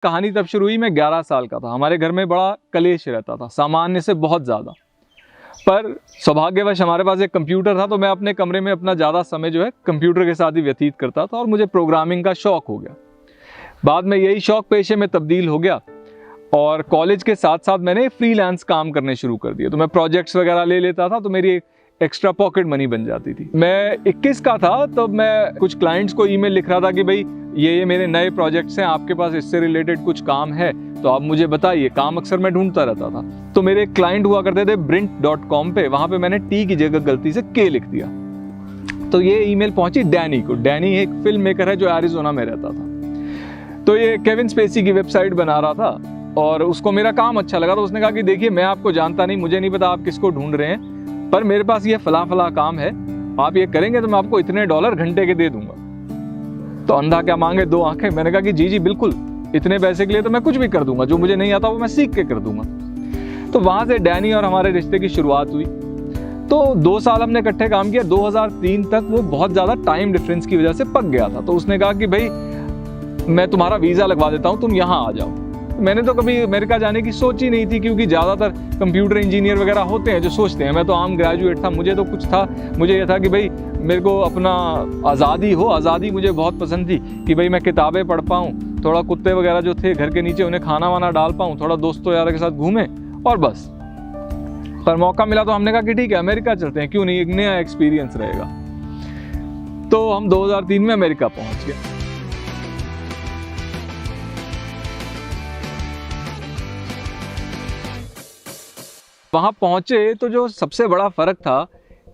कहानी तब शुरू हुई, मैं 11 साल का था। हमारे घर में बड़ा कलेश रहता था, सामान्य से बहुत ज़्यादा। पर सौभाग्यवश हमारे पास एक कंप्यूटर था, तो मैं अपने कमरे में अपना ज़्यादा समय जो है कंप्यूटर के साथ ही व्यतीत करता था और मुझे प्रोग्रामिंग का शौक़ हो गया। बाद में यही शौक़ पेशे में तब्दील हो गया और कॉलेज के साथ साथ मैंने फ्रीलांस काम करने शुरू कर दिए। तो मैं प्रोजेक्ट्स वगैरह ले लेता था, तो मेरी एक एक्स्ट्रा पॉकेट मनी बन जाती थी। मैं 21 का था, तो मैं कुछ क्लाइंट्स को ईमेल लिख रहा था कि भाई ये मेरे नए प्रोजेक्ट्स हैं, आपके पास इससे रिलेटेड कुछ काम है तो आप मुझे बताइए। काम अक्सर मैं ढूंढता रहता था। तो मेरे क्लाइंट हुआ करते थे Brint.com पे, वहां पे मैंने टी की जगह गलती से के लिख दिया। तो ये ईमेल पहुंची डैनी को। डैनी एक फिल्म मेकर है जो एरिजोना में रहता था। तो ये केविन स्पेसी की वेबसाइट बना रहा था और उसको मेरा काम अच्छा लगा। तो उसने कहा कि देखिए, मैं आपको जानता नहीं, मुझे नहीं पता आप किसको ढूंढ रहे हैं, पर मेरे पास ये फला काम है, आप ये करेंगे तो मैं आपको इतने $, घंटे के दे दूंगा। तो अंधा क्या मांगे दो आंखें। मैंने कहा कि जी बिल्कुल, इतने पैसे के लिए तो मैं कुछ भी कर दूंगा, जो मुझे नहीं आता वो मैं सीख के कर दूंगा। तो वहां से डैनी और हमारे रिश्ते की शुरुआत हुई। तो 2 साल हमने इकट्ठे काम किया। 2003 तक वो बहुत ज्यादा टाइम डिफरेंस की वजह से पक गया था। तो उसने कहा कि भाई मैं तुम्हारा वीजा लगवा देता हूँ, तुम यहाँ आ जाओ। मैंने तो कभी अमेरिका जाने की सोच ही नहीं थी, क्योंकि ज़्यादातर कंप्यूटर इंजीनियर वगैरह होते हैं जो सोचते हैं। मैं तो आम ग्रेजुएट था, मुझे तो कुछ था, मुझे ये था कि भाई मेरे को अपना आज़ादी हो। आज़ादी मुझे बहुत पसंद थी कि भाई मैं किताबें पढ़ पाऊँ, थोड़ा कुत्ते वगैरह जो थे घर के नीचे उन्हें खाना वाना डाल पाऊँ, थोड़ा दोस्तों यारों के साथ घूमें और बस। पर मौका मिला तो हमने कहा कि ठीक है अमेरिका चलते हैं, क्यों नहीं, एक नया एक्सपीरियंस रहेगा। तो हम 2003 में अमेरिका पहुँच गए। वहां पहुंचे तो जो सबसे बड़ा फर्क था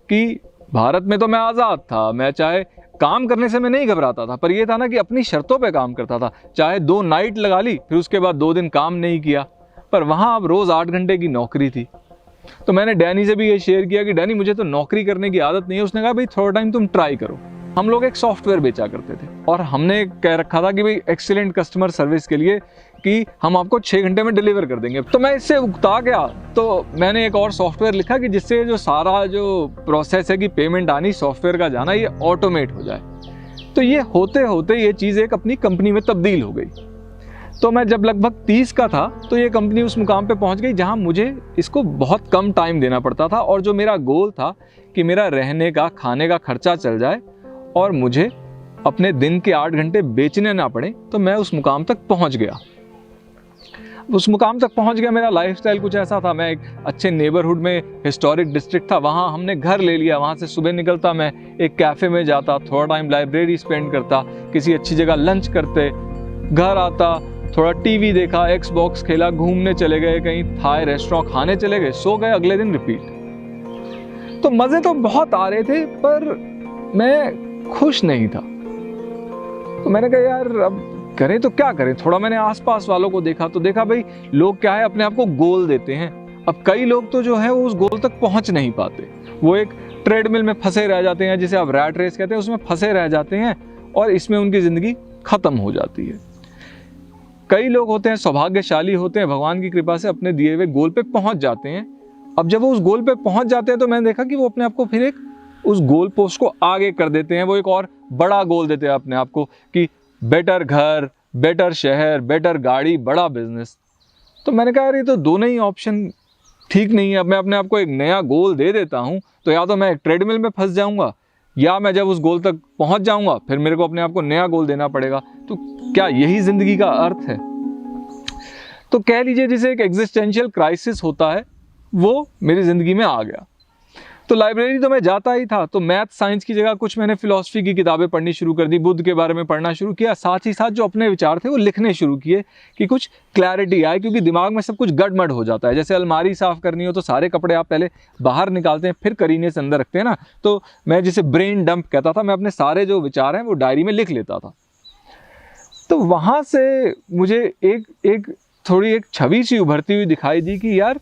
कि भारत में तो मैं आज़ाद था, मैं चाहे काम करने से मैं नहीं घबराता था, पर यह था ना कि अपनी शर्तों पे काम करता था। चाहे 2 नाइट लगा ली, फिर उसके बाद 2 दिन काम नहीं किया। पर वहां अब रोज 8 घंटे की नौकरी थी। तो मैंने डैनी से भी ये शेयर किया कि डैनी मुझे तो नौकरी करने की आदत नहीं है। उसने कहा भाई थोड़ा टाइम तुम ट्राई करो। हम लोग एक सॉफ्टवेयर बेचा करते थे और हमने कह रखा था कि भाई एक्सीलेंट कस्टमर सर्विस के लिए कि हम आपको 6 घंटे में डिलीवर कर देंगे। तो मैं इससे उकता गया, तो मैंने एक और सॉफ्टवेयर लिखा कि जिससे जो सारा जो प्रोसेस है कि पेमेंट आनी, सॉफ्टवेयर का जाना, ये ऑटोमेट हो जाए। तो ये होते होते ये चीज़ एक अपनी कंपनी में तब्दील हो गई। तो मैं जब लगभग 30 का था तो ये कंपनी उस मुकाम पे पहुंच गई जहां मुझे इसको बहुत कम टाइम देना पड़ता था, और जो मेरा गोल था कि मेरा रहने का खाने का खर्चा चल जाए और मुझे अपने दिन के 8 घंटे बेचने ना पड़े, तो मैं उस मुकाम तक पहुंच गया। उस मुकाम तक पहुंच गया। मेरा लाइफस्टाइल कुछ ऐसा था, मैं एक अच्छे नेबरहुड में, हिस्टोरिक डिस्ट्रिक्ट था, वहाँ हमने घर ले लिया। वहाँ से सुबह निकलता मैं एक कैफ़े में जाता, थोड़ा टाइम लाइब्रेरी स्पेंड करता, किसी अच्छी जगह लंच करते, घर आता, थोड़ा टीवी देखा, एक्सबॉक्स खेला, घूमने चले गए, कहीं थाई रेस्टोरेंट खाने चले गए, सो गए, अगले दिन रिपीट। तो मज़े तो बहुत आ रहे थे, पर मैं खुश नहीं था। तो मैंने कहा यार अब करें तो क्या करें। थोड़ा मैंने आसपास वालों को देखा, तो देखा भाई लोग क्या है, अपने आप को गोल देते हैं। अब कई लोग तो जो है वो उस गोल तक पहुंच नहीं पाते, वो एक ट्रेडमिल में फंसे रह जाते हैं, जिसे आप रैट रेस कहते हैं, उसमें फंसे रह जाते हैं और इसमें उनकी जिंदगी खत्म हो जाती है। कई लोग होते हैं सौभाग्यशाली होते हैं, भगवान की कृपा से अपने दिए हुए गोल पे पहुंच जाते हैं। अब जब वो उस गोल पे पहुंच जाते हैं तो मैंने देखा कि वो अपने आप को फिर एक उस गोल पोस्ट को आगे कर देते हैं। वो एक और बड़ा गोल देते हैं अपने आप को कि बेटर घर, बेटर शहर, बेटर गाड़ी, बड़ा बिजनेस। तो मैंने कहा यार ये तो दोनों ही ऑप्शन ठीक नहीं है। अब मैं अपने आप को एक नया गोल दे देता हूँ तो या तो मैं एक ट्रेडमिल में फंस जाऊंगा, या मैं जब उस गोल तक पहुंच जाऊंगा फिर मेरे को अपने आप को नया गोल देना पड़ेगा। तो क्या यही जिंदगी का अर्थ है? तो कह लीजिए जिसे एक एग्जिस्टेंशियल क्राइसिस होता है, वो मेरी जिंदगी में आ गया। तो लाइब्रेरी तो मैं जाता ही था, तो मैथ साइंस की जगह कुछ मैंने फिलॉसफी की किताबें पढ़नी शुरू कर दी, बुद्ध के बारे में पढ़ना शुरू किया, साथ ही साथ जो अपने विचार थे वो लिखने शुरू किए कि कुछ क्लैरिटी आए, क्योंकि दिमाग में सब कुछ गड़बड़ हो जाता है। जैसे अलमारी साफ करनी हो तो सारे कपड़े आप पहले बाहर निकालते हैं, फिर करीने से अंदर रखते हैं ना। तो मैं जिसे ब्रेन डंप कहता था, मैं अपने सारे जो विचार हैं वो डायरी में लिख लेता था। तो वहाँ से मुझे एक थोड़ी एक छवि सी उभरती हुई दिखाई दी कि यार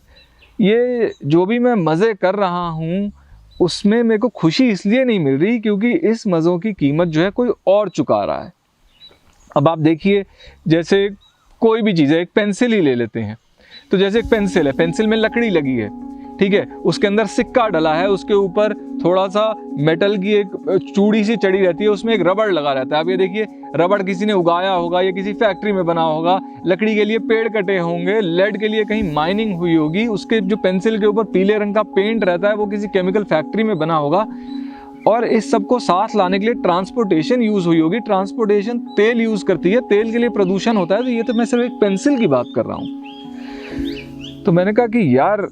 ये जो भी मैं मज़े कर रहा हूँ उसमें मेरे को खुशी इसलिए नहीं मिल रही क्योंकि इस मज़ों की कीमत जो है कोई और चुका रहा है। अब आप देखिए, जैसे कोई भी चीज़ है, एक पेंसिल ही ले लेते हैं। तो जैसे एक पेंसिल है, पेंसिल में लकड़ी लगी है, ठीक है, उसके अंदर सिक्का डला है, उसके ऊपर थोड़ा सा मेटल की एक चूड़ी सी चढ़ी रहती है, उसमें एक रबड़ लगा रहता है। अब ये देखिए, रबड़ किसी ने उगाया होगा या किसी फैक्ट्री में बना होगा, लकड़ी के लिए पेड़ कटे होंगे, लेड के लिए कहीं माइनिंग हुई होगी, उसके जो पेंसिल के ऊपर पीले रंग का पेंट रहता है वो किसी केमिकल फैक्ट्री में बना होगा, और इस सब को साथ लाने के लिए ट्रांसपोर्टेशन यूज हुई होगी। ट्रांसपोर्टेशन तेल यूज करती है, तेल के लिए प्रदूषण होता है। तो ये तो मैं सिर्फ एक पेंसिल की बात कर रहा हूँ। तो मैंने कहा कि यार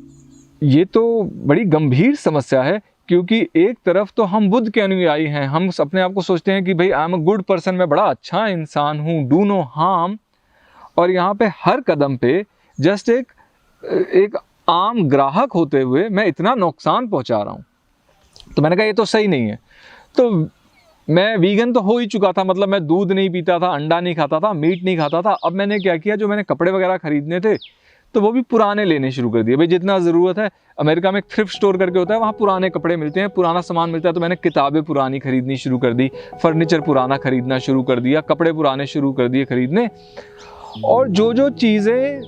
ये तो बड़ी गंभीर समस्या है, क्योंकि एक तरफ तो हम बुद्ध के अनुयायी हैं, हम अपने आप को सोचते हैं कि भाई I am a good person, मैं बड़ा अच्छा इंसान हूँ, डू नो हार्म, और यहाँ पे हर कदम पे जस्ट एक आम ग्राहक होते हुए मैं इतना नुकसान पहुँचा रहा हूँ। तो मैंने कहा ये तो सही नहीं है। तो मैं वीगन तो हो ही चुका था, मतलब मैं दूध नहीं पीता था, अंडा नहीं खाता था, मीट नहीं खाता था। अब मैंने क्या किया, जो मैंने कपड़े वगैरह खरीदने थे तो वो भी पुराने लेने शुरू कर दिए। भाई जितना ज़रूरत है, अमेरिका में एक थ्रिफ्ट स्टोर करके होता है, वहाँ पुराने कपड़े मिलते हैं, पुराना सामान मिलता है। तो मैंने किताबें पुरानी खरीदनी शुरू कर दी, फर्नीचर पुराना खरीदना शुरू कर दिया, कपड़े पुराने शुरू कर दिए खरीदने, और जो जो चीज़ें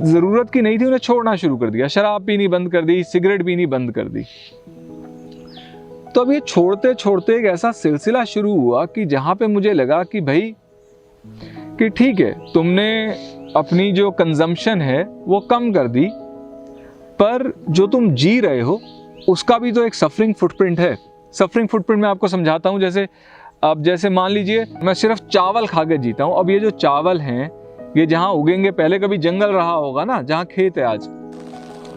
ज़रूरत की नहीं थी उन्हें छोड़ना शुरू कर दिया। शराब पीनी बंद कर दी, सिगरेट पीनी बंद कर दी। तो अब ये छोड़ते छोड़ते एक ऐसा सिलसिला शुरू हुआ कि जहाँ पे मुझे लगा कि भाई कि ठीक है, तुमने अपनी जो कंजम्पशन है वो कम कर दी, पर जो तुम जी रहे हो उसका भी तो एक सफरिंग फुटप्रिंट है। सफरिंग फुटप्रिंट मैं आपको समझाता हूँ। जैसे मान लीजिए मैं सिर्फ चावल खा के जीता हूँ। अब ये जो चावल हैं ये जहाँ उगेंगे, पहले कभी जंगल रहा होगा ना, जहाँ खेत है आज,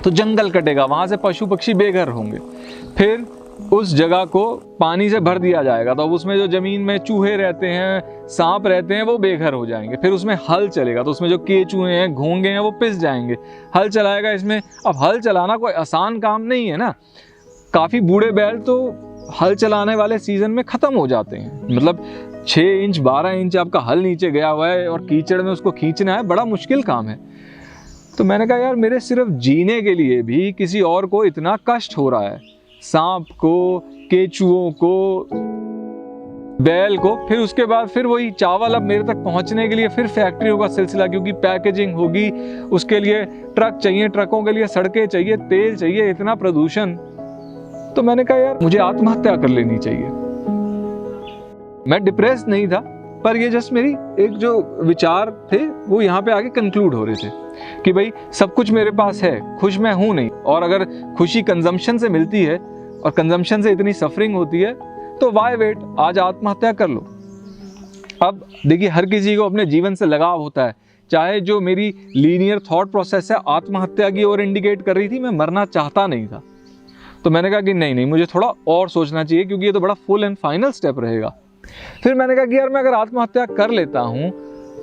तो जंगल कटेगा, वहाँ से पशु पक्षी बेघर होंगे, फिर उस जगह को पानी से भर दिया जाएगा, तो अब उसमें जो जमीन में चूहे रहते हैं, सांप रहते हैं, वो बेघर हो जाएंगे। फिर उसमें हल चलेगा, तो उसमें जो केचुए हैं, घोंगे हैं, वो पिस जाएंगे। हल चलाएगा इसमें। अब हल चलाना कोई आसान काम नहीं है ना। काफ़ी बूढ़े बैल तो हल चलाने वाले सीजन में ख़त्म हो जाते हैं। मतलब 6 इंच 12 इंच आपका हल नीचे गया हुआ है और कीचड़ में उसको खींचना है, बड़ा मुश्किल काम है। तो मैंने कहा यार, मेरे सिर्फ जीने के लिए भी किसी और को इतना कष्ट हो रहा है, सांप को, केचुओं को, बैल को, फिर उसके बाद फिर वही चावल अब मेरे तक पहुंचने के लिए फिर फैक्ट्रियों का सिलसिला, क्योंकि पैकेजिंग होगी, उसके लिए ट्रक चाहिए, ट्रकों के लिए सड़कें चाहिए, तेल चाहिए, इतना प्रदूषण। तो मैंने कहा यार मुझे आत्महत्या कर लेनी चाहिए। मैं डिप्रेस नहीं था, पर ये जस्ट मेरी एक जो विचार थे वो यहाँ पे आगे कंक्लूड हो रहे थे कि भाई सब कुछ मेरे पास है, खुश मैं हूं नहीं, और अगर खुशी कंजम्पशन से मिलती है और कंजम्पशन से इतनी सफरिंग होती है तो वाई वेट, आज आत्महत्या कर लो। अब देखिए, हर किसी को अपने जीवन से लगाव होता है। चाहे जो मेरी लीनियर थॉट प्रोसेस है आत्महत्या की ओर इंडिकेट कर रही थी, मैं मरना चाहता नहीं था। तो मैंने कहा कि नहीं, मुझे थोड़ा और सोचना चाहिए, क्योंकि ये तो बड़ा फुल एंड फाइनल स्टेप रहेगा। फिर मैंने कहा कि यार मैं अगर आत्महत्या कर लेता हूँ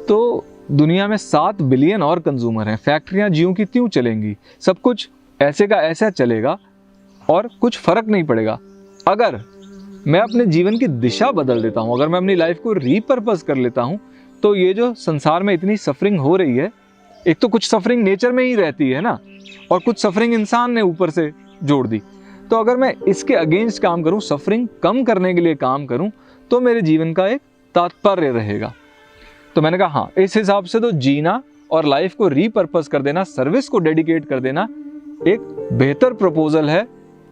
तो दुनिया में 7 बिलियन और कंज्यूमर हैं, फैक्ट्रियाँ ज्यों की त्यों चलेंगी, सब कुछ ऐसे का ऐसा चलेगा और कुछ फर्क नहीं पड़ेगा। अगर मैं अपने जीवन की दिशा बदल देता हूँ, अगर मैं अपनी लाइफ को रीपर्पस कर लेता हूँ, तो ये जो संसार में इतनी सफरिंग हो रही है, एक तो कुछ सफरिंग नेचर में ही रहती है ना, और कुछ सफरिंग इंसान ने ऊपर से जोड़ दी। तो अगर मैं इसके अगेंस्ट काम करूँ, सफरिंग कम करने के लिए काम करूँ, तो मेरे जीवन का एक तात्पर्य रहेगा। तो मैंने कहा हाँ, इस हिसाब से तो जीना और लाइफ को रीपर्पस कर देना, सर्विस को डेडिकेट कर देना एक बेहतर प्रपोजल है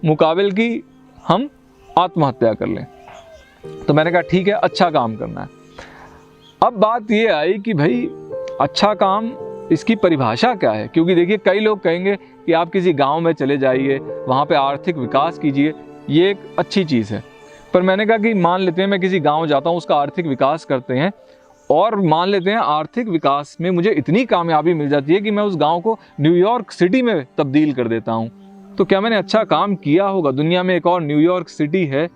मुकाबिल की हम आत्महत्या कर लें। तो मैंने कहा ठीक है, अच्छा काम करना है। अब बात ये आई कि भाई अच्छा काम, इसकी परिभाषा क्या है? क्योंकि देखिए, कई लोग कहेंगे कि आप किसी गांव में चले जाइए, वहाँ पे आर्थिक विकास कीजिए, ये एक अच्छी चीज़ है। पर मैंने कहा कि मान लेते हैं मैं किसी गांव जाता हूँ, उसका आर्थिक विकास करते हैं, और मान लेते हैं आर्थिक विकास में मुझे इतनी कामयाबी मिल जाती है कि मैं उस गांव को न्यूयॉर्क सिटी में तब्दील कर देता हूँ, तो क्या मैंने अच्छा काम किया होगा? दुनिया में एक और न्यूयॉर्क सिटी है,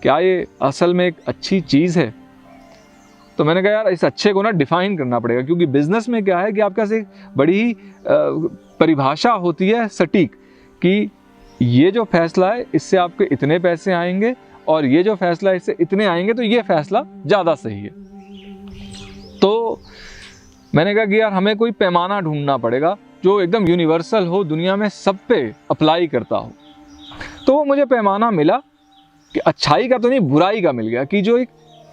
क्या ये असल में एक अच्छी चीज़ है? तो मैंने कहा यार इस अच्छे को ना डिफाइन करना पड़ेगा, क्योंकि बिजनेस में क्या है कि आपके पास एक बड़ी ही परिभाषा होती है सटीक, कि ये जो फैसला है इससे आपके इतने पैसे आएंगे, और ये जो फैसला है इससे इतने आएंगे, तो ये फैसला ज़्यादा सही है। तो मैंने कहा कि यार हमें कोई पैमाना ढूंढना पड़ेगा जो एकदम यूनिवर्सल हो, दुनिया में सब पे अप्लाई करता हो। तो वो मुझे पैमाना मिला कि अच्छाई का तो नहीं, बुराई का मिल गया, कि जो एक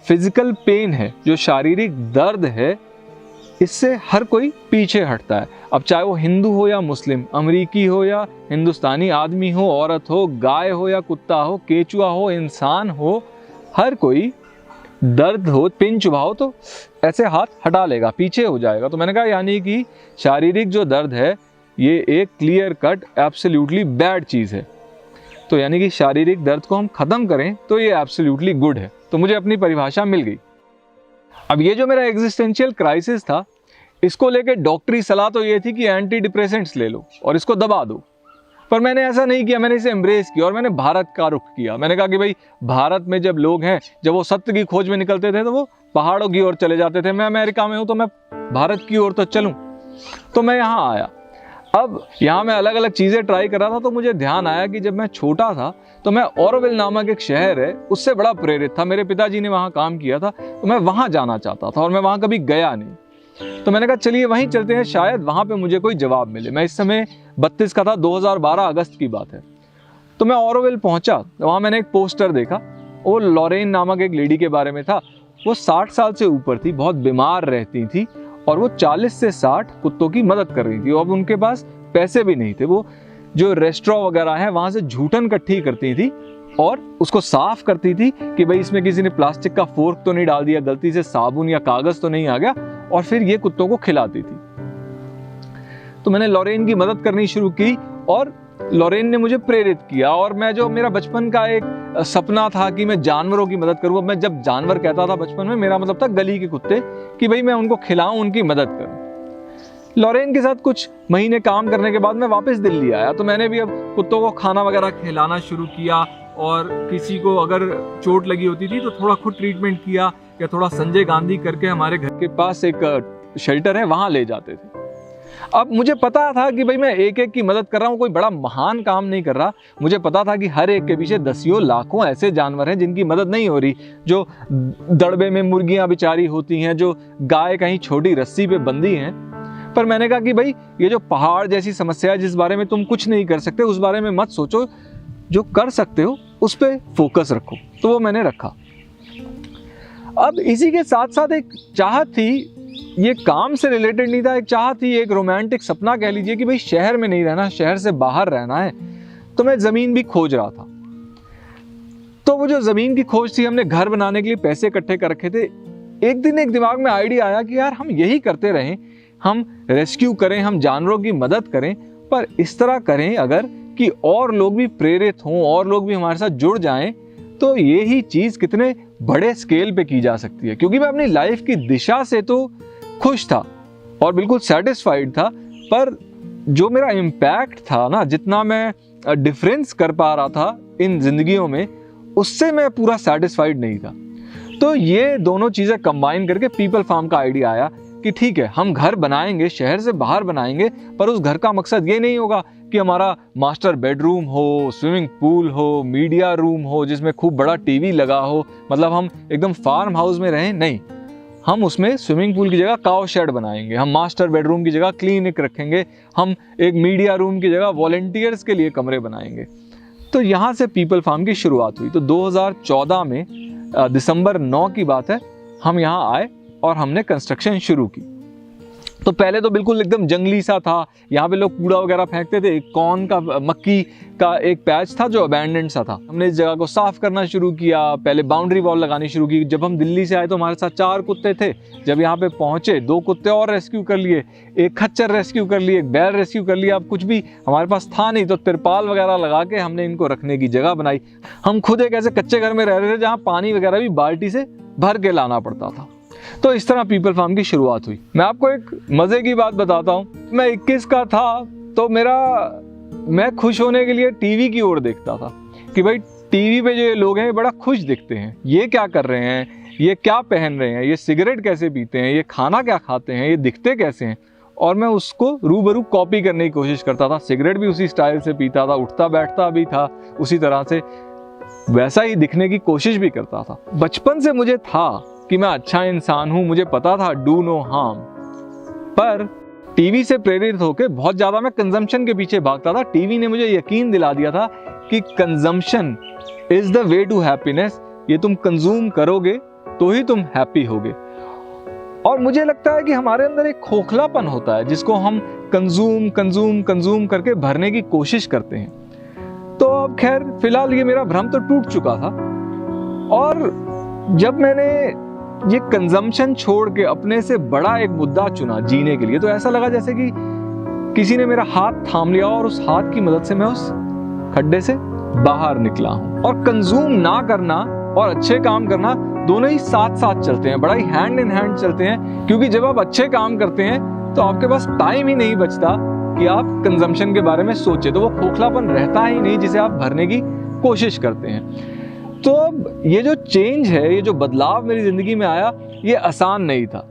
फिजिकल पेन है, जो शारीरिक दर्द है, इससे हर कोई पीछे हटता है। अब चाहे वो हिंदू हो या मुस्लिम, अमेरिकी हो या हिंदुस्तानी, आदमी हो, औरत हो, गाय हो या कुत्ता हो, केचुआ हो, इंसान हो, हर कोई दर्द हो, पिन चुभा हो तो ऐसे हाथ हटा लेगा, पीछे हो जाएगा। तो मैंने कहा यानी कि शारीरिक जो दर्द है ये एक क्लियर कट एब्सोल्युटली बैड चीज़ है। तो यानी कि शारीरिक दर्द को हम ख़त्म करें तो ये एब्सोल्युटली गुड है। तो मुझे अपनी परिभाषा मिल गई। अब ये जो मेरा एग्जिस्टेंशियल क्राइसिस था, इसको लेके डॉक्टरी सलाह तो ये थी कि एंटी डिप्रेसेंट्स ले लो और इसको दबा दो, पर मैंने ऐसा नहीं किया। मैंने इसे एम्ब्रेस किया और मैंने भारत का रुख किया। मैंने कहा कि भाई भारत में जब लोग हैं, जब वो सत्य की खोज में निकलते थे तो वो पहाड़ों की ओर चले जाते थे। मैं अमेरिका में हूँ तो मैं भारत की ओर तो चलूँ। तो मैं यहाँ आया। अब यहाँ मैं अलग अलग चीज़ें ट्राई कर रहा था, तो मुझे ध्यान आया कि जब मैं छोटा था तो मैं ऑरोविल नामक एक शहर है उससे बड़ा प्रेरित था। मेरे पिताजी ने वहाँ काम किया था तो मैं वहाँ जाना चाहता था और मैं वहाँ कभी गया नहीं। तो मैंने कहा चलिए वहीं चलते हैं, शायद वहाँ पे मुझे कोई जवाब मिले। मैं इस समय 32 का था, 2012 अगस्त की बात है। तो मैं ऑरोविल पहुँचा, वहाँ मैंने एक पोस्टर देखा। वो लॉरेन नामक एक लेडी के बारे में था। वो 60 साल से ऊपर थी, बहुत बीमार रहती थी और वो 40 से 60 कुत्तों की मदद कर रही थी। और उनके पास पैसे भी नहीं थे। वो जो रेस्टोरेंट वगैरह है वहाँ से झूठन इकट्ठी करती थी और उसको साफ करती थी कि भाई इसमें किसी ने प्लास्टिक का फोर्क तो नहीं डाल दिया, गलती से साबुन या कागज तो नहीं आ गया, और फिर ये कुत्तों को खिलाती थी। तो मैंने लॉरेन की मदद करनी शुरू की और लॉरेन ने मुझे प्रेरित किया। और मैं जो मेरा बचपन का एक सपना था कि मैं जानवरों की मदद करूँ। मैं जब जानवर कहता था बचपन में, मेरा मतलब था गली के कुत्ते, कि भाई मैं उनको खिलाऊं, उनकी मदद करूं। लॉरेन के साथ कुछ महीने काम करने के बाद मैं वापस दिल्ली आया। तो मैंने भी अब कुत्तों को खाना वगैरह खिलाना शुरू किया और किसी को अगर चोट लगी होती थी तो थोड़ा खुद ट्रीटमेंट किया, या थोड़ा संजय गांधी करके हमारे घर के पास एक शेल्टर है वहाँ ले जाते थे। अब मुझे पता था कि भाई मैं एक एक की मदद कर रहा हूँ, कोई बड़ा महान काम नहीं कर रहा। मुझे पता था कि हर एक के पीछे दसियों लाखों ऐसे जानवर हैं जिनकी मदद नहीं हो रही, जो दड़बे में मुर्गियां बेचारी होती हैं, जो गाय कहीं छोटी रस्सी पे बंधी हैं। पर मैंने कहा कि भाई ये जो पहाड़ जैसी समस्या है जिस बारे में तुम कुछ नहीं कर सकते, उस बारे में मत सोचो, जो कर सकते हो उस पर फोकस रखो। तो वो मैंने रखा। अब इसी के साथ साथ एक चाहत थी, ये काम से रिलेटेड नहीं था, एक चाहत थी, एक रोमांटिक सपना कह लीजिए कि भाई शहर में नहीं रहना, शहर से बाहर रहना है। तो मैं ज़मीन भी खोज रहा था। तो वो जो ज़मीन की खोज थी, हमने घर बनाने के लिए पैसे इकट्ठे कर रखे थे। एक दिन एक दिमाग में आइडिया आया कि यार हम यही करते रहें, हम रेस्क्यू करें, हम जानवरों की मदद करें, पर इस तरह करें अगर कि और लोग भी प्रेरित हों, और लोग भी हमारे साथ जुड़ जाएं, तो ये ही चीज़ कितने बड़े स्केल पे की जा सकती है। क्योंकि मैं अपनी लाइफ की दिशा से तो खुश था और बिल्कुल सेटिस्फाइड था, पर जो मेरा इम्पैक्ट था ना, जितना मैं डिफरेंस कर पा रहा था इन जिंदगियों में, उससे मैं पूरा सेटिस्फाइड नहीं था। तो ये दोनों चीज़ें कंबाइन करके पीपल फार्म का आइडिया आया कि ठीक है, हम घर बनाएंगे, शहर से बाहर बनाएंगे, पर उस घर का मकसद ये नहीं होगा कि हमारा मास्टर बेडरूम हो, स्विमिंग पूल हो, मीडिया रूम हो जिसमें खूब बड़ा टीवी लगा हो, मतलब हम एकदम फार्म हाउस में रहें। नहीं, हम उसमें स्विमिंग पूल की जगह काउ शेड बनाएंगे, हम मास्टर बेडरूम की जगह क्लिनिक रखेंगे, हम एक मीडिया रूम की जगह वॉलंटियर्स के लिए कमरे बनाएंगे। तो यहाँ से पीपल फार्म की शुरुआत हुई। तो 2014 में दिसंबर 9 की बात है, हम यहाँ आए और हमने कंस्ट्रक्शन शुरू की। तो पहले तो बिल्कुल एकदम जंगली सा था, यहाँ पे लोग कूड़ा वगैरह फेंकते थे, कॉर्न का, मक्की का एक पैच था जो अबैंडन्ड सा था। हमने इस जगह को साफ करना शुरू किया, पहले बाउंड्री वॉल लगानी शुरू की। जब हम दिल्ली से आए तो हमारे साथ 4 कुत्ते थे। जब यहाँ पे पहुँचे 2 कुत्ते और रेस्क्यू कर लिए, एक खच्चर रेस्क्यू कर लिए, एक बैल रेस्क्यू कर लिया। अब कुछ भी हमारे पास था नहीं, तो तिरपाल वगैरह लगा के हमने इनको रखने की जगह बनाई। हम खुद एक ऐसे कच्चे घर में रह रहे थे जहाँ पानी वगैरह भी बाल्टी से भर के लाना पड़ता था। तो इस तरह पीपल फार्म की शुरुआत हुई। मैं आपको एक मजे की बात बताता हूँ। मैं 21 का था तो मैं खुश होने के लिए टीवी की ओर देखता था कि भाई टीवी पे जो ये लोग हैं बड़ा खुश दिखते हैं, ये क्या कर रहे हैं, ये क्या पहन रहे हैं, ये सिगरेट कैसे पीते हैं, ये खाना क्या खाते हैं, ये दिखते कैसे हैं। और मैं उसको रूबरू कॉपी करने की कोशिश करता था। सिगरेट भी उसी स्टाइल से पीता था, उठता बैठता भी था उसी तरह से, वैसा ही दिखने की कोशिश भी करता था। बचपन से मुझे था कि मैं अच्छा इंसान हूं, मुझे पता था डू नो हार्म, पर टीवी से प्रेरित होकर बहुत ज्यादा मैं कंजम्पशन के पीछे भागता था। टीवी ने मुझे यकीन दिला दिया था कि consumption is the way to happiness, ये तुम कंज्यूम करोगे तो ही तुम हैप्पी होगे। और मुझे लगता है कि हमारे अंदर एक खोखलापन होता है जिसको हम कंज्यूम करके भरने की कोशिश करते हैं। तो अब खैर फिलहाल ये मेरा भ्रम तो टूट चुका था, और जब मैंने ये कंजम्पशन छोड़ के अपने से बड़ा एक मुद्दा चुना जीने के लिए, तो ऐसा लगा जैसे कि किसी ने मेरा हाथ थाम लिया और उस हाथ की मदद से मैं उस खड्डे से बाहर निकला हूं। और कंज्यूम ना करना और अच्छे काम करना दोनों ही साथ साथ चलते हैं, बड़ा ही हैंड इन हैंड चलते हैं, क्योंकि जब आप अच्छे काम करते हैं तो आपके पास टाइम ही नहीं बचता कि आप कंजम्पशन के बारे में सोचें, तो वो खोखलापन रहता ही नहीं जिसे आप भरने की कोशिश करते हैं। तो अब ये जो चेंज है, ये जो बदलाव मेरी जिंदगी में आया, ये आसान नहीं था,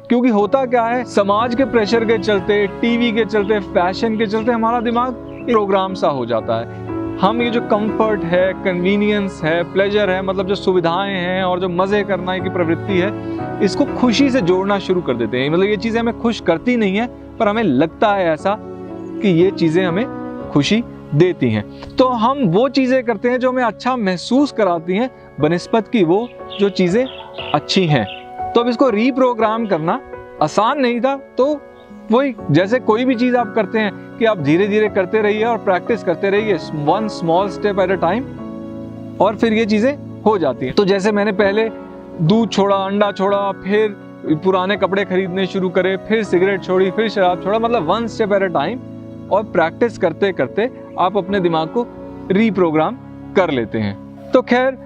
क्योंकि होता क्या है, समाज के प्रेशर के चलते, टीवी के चलते, फैशन के चलते हमारा दिमाग प्रोग्राम सा हो जाता है। हम ये जो कंफर्ट है, कन्वीनियंस है, प्लेजर है, मतलब जो सुविधाएं हैं और जो मजे करने की प्रवृत्ति है, इसको खुशी से जोड़ना शुरू कर देते हैं। मतलब ये चीजें हमें खुश करती नहीं है, पर हमें लगता है ऐसा कि ये चीजें हमें खुशी देती हैं, तो हम वो चीजें करते हैं जो हमें अच्छा महसूस कराती हैं बनिस्बत की वो जो चीजें अच्छी हैं। तो अब इसको रीप्रोग्राम करना आसान नहीं था। तो वही, जैसे कोई भी चीज आप करते हैं कि आप धीरे धीरे करते रहिए और प्रैक्टिस करते रहिए, one small step at a time, और फिर ये चीजें हो जाती हैं। तो जैसे मैंने पहले दूध छोड़ा, अंडा छोड़ा, फिर पुराने कपड़े खरीदने शुरू करे, फिर सिगरेट छोड़ी, फिर शराब छोड़ा, मतलब one step at a time, और प्रैक्टिस करते करते आप अपने दिमाग को रीप्रोग्राम कर लेते हैं। तो खैर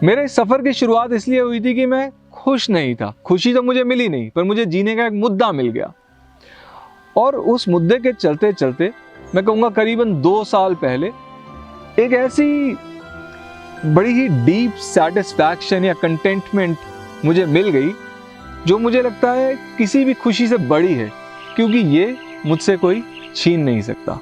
मेरे सफर की शुरुआत इसलिए हुई थी कि मैं खुश नहीं था। खुशी तो मुझे मिली नहीं, पर मुझे जीने का एक मुद्दा मिल गया, और उस मुद्दे के चलते चलते मैं कहूँगा करीबन 2 साल पहले एक ऐसी बड़ी ही डीप सेटिस्फैक्शन या कंटेंटमेंट मुझे मिल गई जो मुझे लगता है किसी भी खुशी से बड़ी है, क्योंकि ये मुझसे कोई छीन नहीं सकता।